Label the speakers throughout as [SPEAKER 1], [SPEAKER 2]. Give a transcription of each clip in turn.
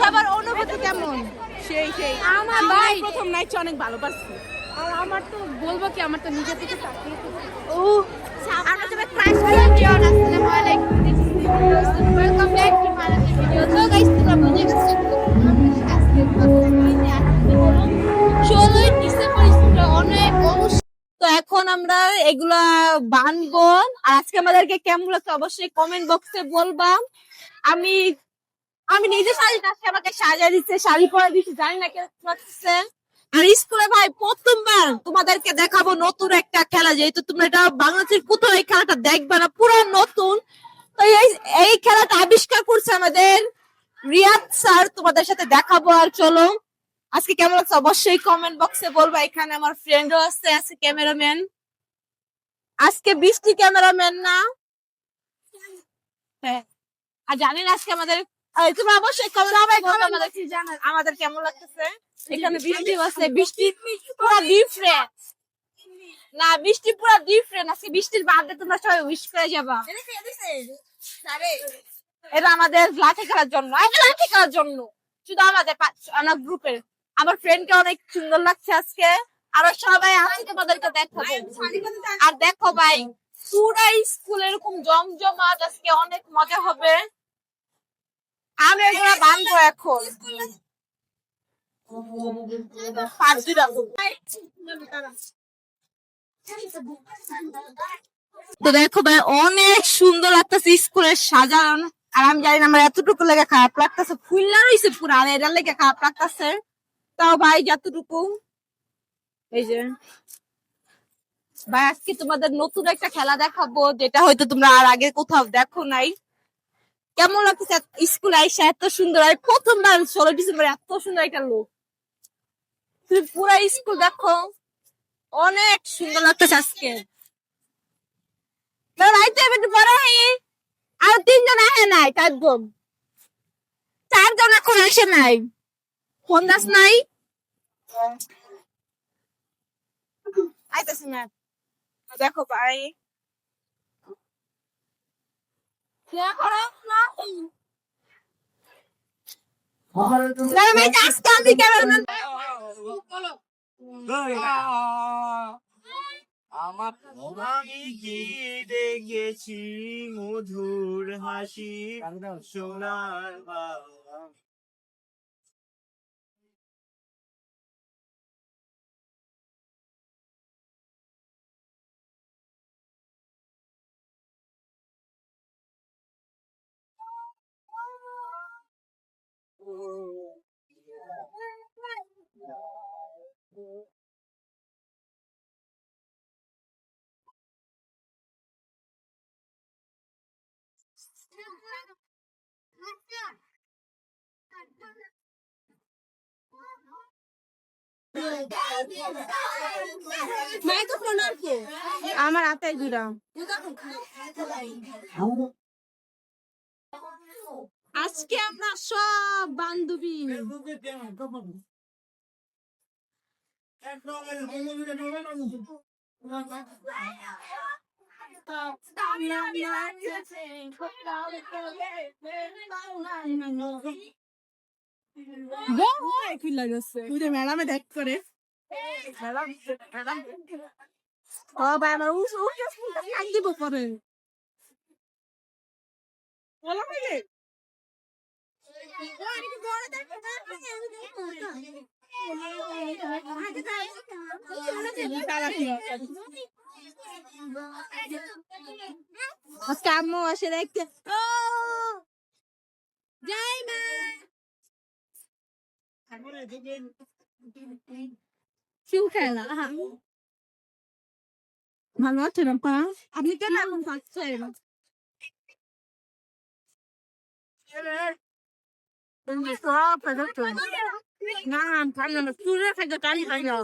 [SPEAKER 1] সবার অনুভূতি কেমন?
[SPEAKER 2] সেই সেই
[SPEAKER 1] আমার ভাই
[SPEAKER 2] প্রথম নাইটে অনেক ভালো পাচ্ছি।
[SPEAKER 1] আর আমার তো বলবো কি, আমার তো নিজে থেকে
[SPEAKER 2] ও
[SPEAKER 1] আমরা সবাই ক্রাশ করে দিও না। আসসালামু আলাইকুম, welcome back to my video. তো গাইস, তোমরা বুঝে গেছো আজকে 16 ডিসেম্বর স্কুলে অনেক অনুষ্ঠান। তো এখন আমরা এগুলা বানবো। আর আজকে আমাদেরকে কেমন লাগছে অবশ্যই কমেন্ট বক্সে বলবা। আমি আমি নিজে শাড়ি না, সে আমাকে সাজিয়ে দিচ্ছে, শাড়ি পরে দিচ্ছে, জানি না কেন লাগছে। আর স্কুলে ভাই প্রথমবার তোমাদেরকে দেখাবো নতুন একটা খেলা, যেহেতু তোমরা এটা বাংলাদেশের কোথাও এই খেলাটা দেখবে না, পুরো নতুন। তো এই খেলাটা আবিষ্কার করছে আমাদের রিয়াদ স্যার, তোমাদের সাথে দেখাবো। আর চলো আজকে কেমন লাগছে অবশ্যই কমেন্ট বক্সে বলবো। এখানে আমার ফ্রেন্ডও আছে, ক্যামেরাম্যান। আজকে বৃষ্টি ক্যামেরাম্যান না, হ্যাঁ। আর জানেন আজকে আমাদের তোমরা অবশ্যই আমাদের কেমন লাগতেছে। এখানে বৃষ্টি আছে, বৃষ্টি পুরো ডিফারেন্ট না, বৃষ্টি পুরো ডিফারেন্ট। আজকে বৃষ্টির বাদে তোমরা সবাই উইশ করে যাবা। এটা আমাদের লাঠি খেলার জন্য, লাঠি খেলার জন্য শুধু আমাদের আমার গ্রুপের। আমার ফ্রেন্ডকে অনেক সুন্দর লাগছে আজকে। আরো সবাই আছে, তোমাদেরকে দেখাবো। আর দেখো ভাই, পুরা স্কুল এরকম জমজমাট, আজকে অনেক মজা হবে। আমি এগুলো বানবো এখন। তো দেখো ভাই, অনেক সুন্দর লাগতেছে স্কুলের সাজান। আর আমি জানি না আমার এতটুকু লেগে খারাপ লাগতেছে, ফুল্লা রয়েছে পুরা, আর এটার লেগে খারাপ লাগতেছে। তাও ভাই যতটুকু, এই যে ভাই আজকে তোমাদের নতুন একটা খেলা দেখাবো, যেটা হয়তো তোমরা আর আগে কোথাও দেখো নাই। কেমন লাগতেছে স্কুল আইসা এত সুন্দর? আর প্রথমবার 16 ডিসেম্বর এত সুন্দর একটা লোক, তুমি পুরা স্কুল দেখো, অনেক সুন্দর লাগতেছে আজকে। আর 3 জন আসে নাই, 4 জন, 4 জন এখন আসে নাই। ফোন দাস নাই, আইতেছি না। দেখো ভাই, আজকে আমি কেমন
[SPEAKER 3] আমার আমি কি দেখেছি মধুর হাসি সোনার বাংলা।
[SPEAKER 2] আমার হাতে দুটা।
[SPEAKER 1] আজকে আমরা সব বান্ধবী
[SPEAKER 2] খুলে গেছে ম্যাডামে দেখ করে ভাই আমার দিব পরে
[SPEAKER 1] আজকে আম্মু আসে দেখতে। যাই মা, কেউ খায় না।
[SPEAKER 2] ভালো আছে না পা?
[SPEAKER 1] আপনি কেন এখন খাচ্ছেন?
[SPEAKER 2] না খাই না, চুলে খাইতে টানি খাই না।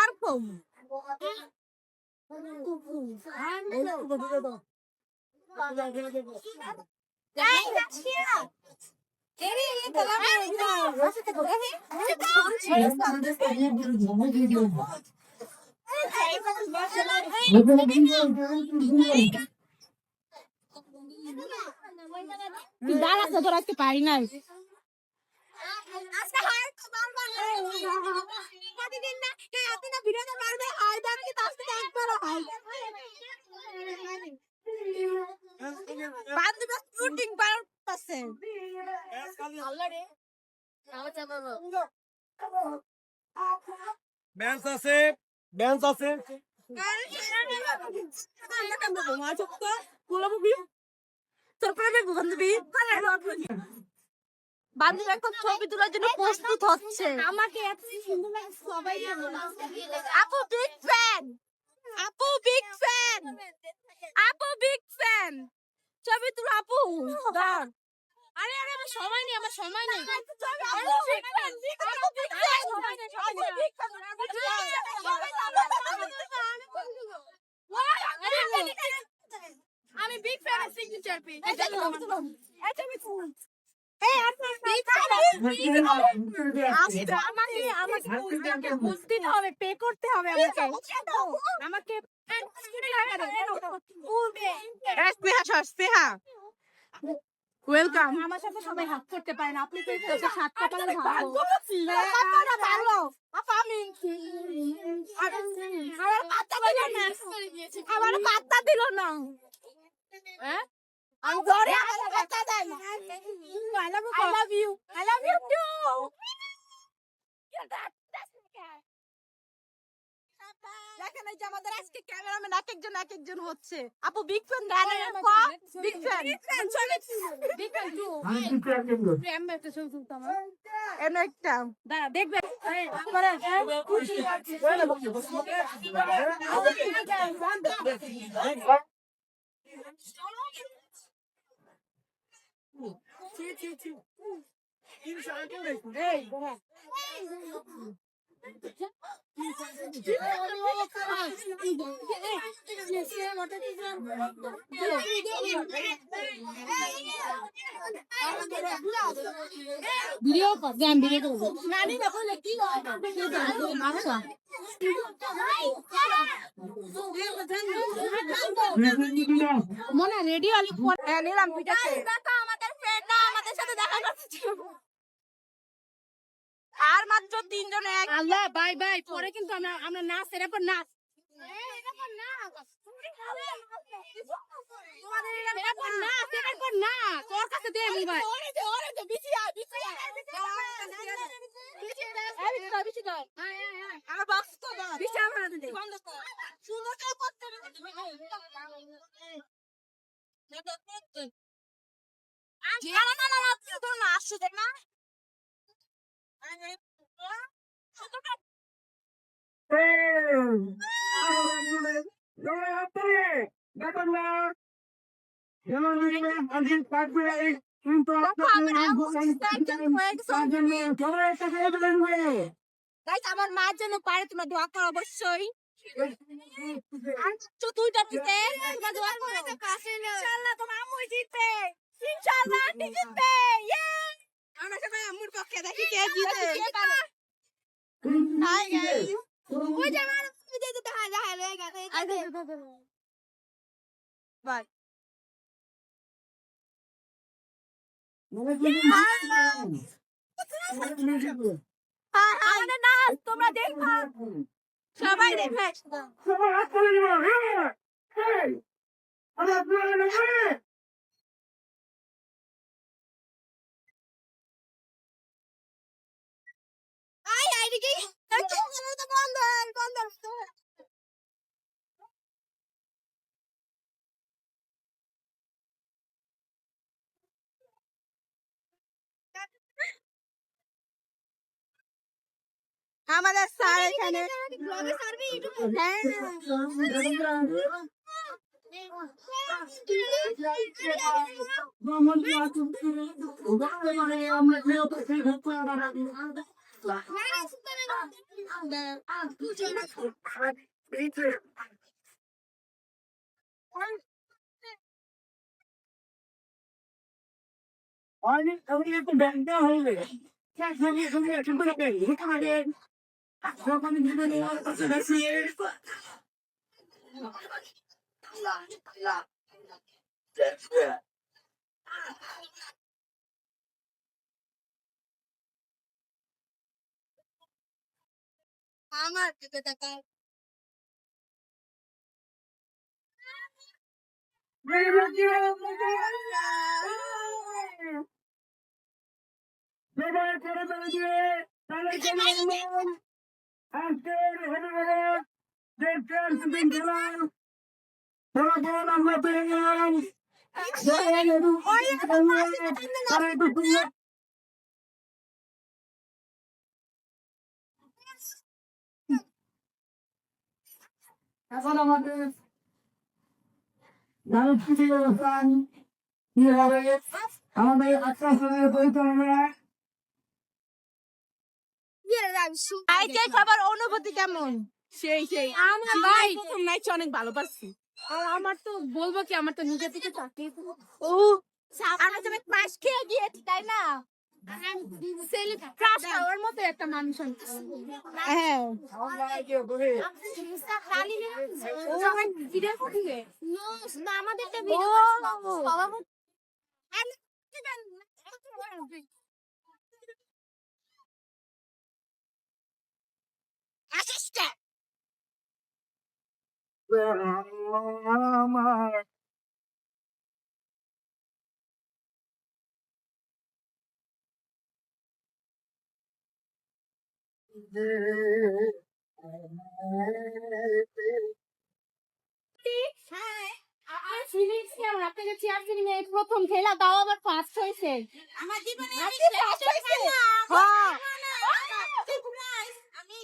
[SPEAKER 1] আর কম
[SPEAKER 2] দাঁড়া তো তোর আজকে পারি নাই
[SPEAKER 3] বেঞ্চ আছে, বেঞ্চ আছে।
[SPEAKER 1] বান্ধবী এখন ছবি তোলার জন্য প্রস্তুত হচ্ছে।
[SPEAKER 2] আমাকে এত সুন্দর লাগে সবাই
[SPEAKER 1] আপু বিগ ফ্যান, আপু বিগ ফ্যান, আপু বিগ ফ্যান। ছবি তুলো আপু। দাঁড়।
[SPEAKER 2] আরে আরে আমার সময় নেই আমার সময় নেই আমি বিগ ফ্যান সিগনেচার পেজ আমাকে বুঝতে হবে পে করতে হবে আমাকে ওয়েলকাম আমার সাথে সবাই হাত করতে পারেন আপনি তো হাত কাটালে ভালো আমার পাত্তা দিল না আমি ঘরে পাত্তা দেয় না I love you too
[SPEAKER 1] দেখেন এই যে আমাদের আজকে ক্যামেরাম্যান এক একজন হচ্ছে। আপু big fan, big fan,
[SPEAKER 2] big fan to আমি একটা ছবি তুলতাম
[SPEAKER 1] এমন একটা
[SPEAKER 2] দাঁড়া দেখবে ভিডিও কর আমি ভিডিও করব নানি না বলে কি আচ্ছা মনে রেডিও আলি
[SPEAKER 1] নিলাম পিটাকে। আমাদের ফ্রেন্ড না আমাদের সাথে দেখা করতে আর মাত্র 3 জন।
[SPEAKER 2] আল্লাহ বাই বাই পরে কিন্তু আমরা নাচ এরপর নাচ তোর কাছে দে মোবাইল
[SPEAKER 1] আমার বক্স তো দাও। আমার মার জন্য পারে তোমরা দোয়া করো অবশ্যই। দুইটা পিতে তোমরা দোয়া করো ইনশাআল্লাহ তোমার আম্মু জিতবে, ইনশাআল্লাহ আন্টি জিতবে। আমরা সবাই আম্মুর পক্ষে দেখি কে জিতে। হাই গাইস ওই যে আমার ভিডিও তো দেখা যায় হয়ে গেছে বাই। আমাদের নাচ তোমরা দেখো, সবাই দেখে আমাদের স্যার এখানে
[SPEAKER 3] আমি একটু ব্যাংক হইলে
[SPEAKER 2] আমার দিকে তাকাও।
[SPEAKER 3] এখন আমাদের রাজনীতি অবস্থান কি হবে আমাদের আশ্বাসনের পরিচালনা
[SPEAKER 1] আজকে সবার অনুভূতি কেমন?
[SPEAKER 2] সেই আমার ভাই প্রথম নাইট অনেক ভালো পারছি। আর আমার তো বলবো কি, আমার তো নিজে থেকে চাকরি
[SPEAKER 1] ও আমরা তুমি পাশ খেয়ে গিয়েছি তাই না?
[SPEAKER 2] ক্রাশ খাওয়ার মতো একটা মানুষ আমি।
[SPEAKER 1] হ্যাঁ
[SPEAKER 3] আমার
[SPEAKER 2] আমার ফিলিংস কেমন? আপনাকে চেয়ার ফিলিং এ প্রথম খেলা, তাও আবার ফার্স্ট হয়েছে। আমার জীবনে আমি ফার্স্ট হয়েছে।
[SPEAKER 1] হ্যাঁ
[SPEAKER 2] আমি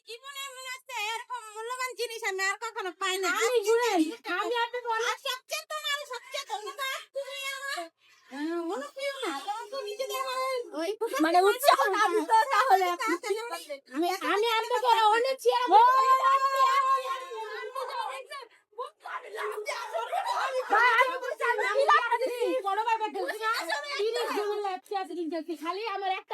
[SPEAKER 2] জীবনে মনে হচ্ছে এরকম মূল্যবান জিনিস আমি আর কখনো পাই না। আমি শুনেন, আমি আপনাকে অনেক সচেতন আর সচেতন না তুমি আমার অনুপ্রিয় না, তখন তো নিজেদের
[SPEAKER 1] মানে উৎসাহ দাবি তো তাহলে
[SPEAKER 2] আমি আপনাকে অনেক চেয়ার খালি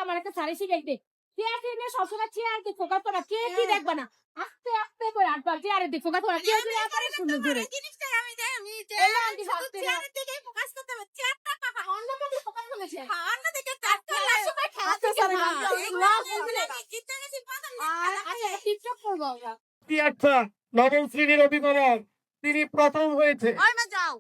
[SPEAKER 2] আমার একটা সারি শিখাইতে চেয়ার টেনে সবসময় চেয়ারকে ফোকাস করা, কে কি দেখবে না, আস্তে আস্তে করে আটবার চেয়ারের দিকে ফোকাস করা, কে যদি আবার সুন্দর ধরে জিনিসটাই আমি দেই, আমি চেয়ারের দিকে ফোকাস করতে হবে, চেয়ারটা কাকা অন্যদিকে ফোকাস করেছে, অন্যদিকে চারটা সময় খেলা থেকে জিতে গেছি প্রথম। আর আচ্ছা টিকটক করব আমরা।
[SPEAKER 3] কি আচ্ছা নবম শ্রেণীর অভিভাবক তিনি প্রথম হয়েছে
[SPEAKER 2] ওই মা যাও।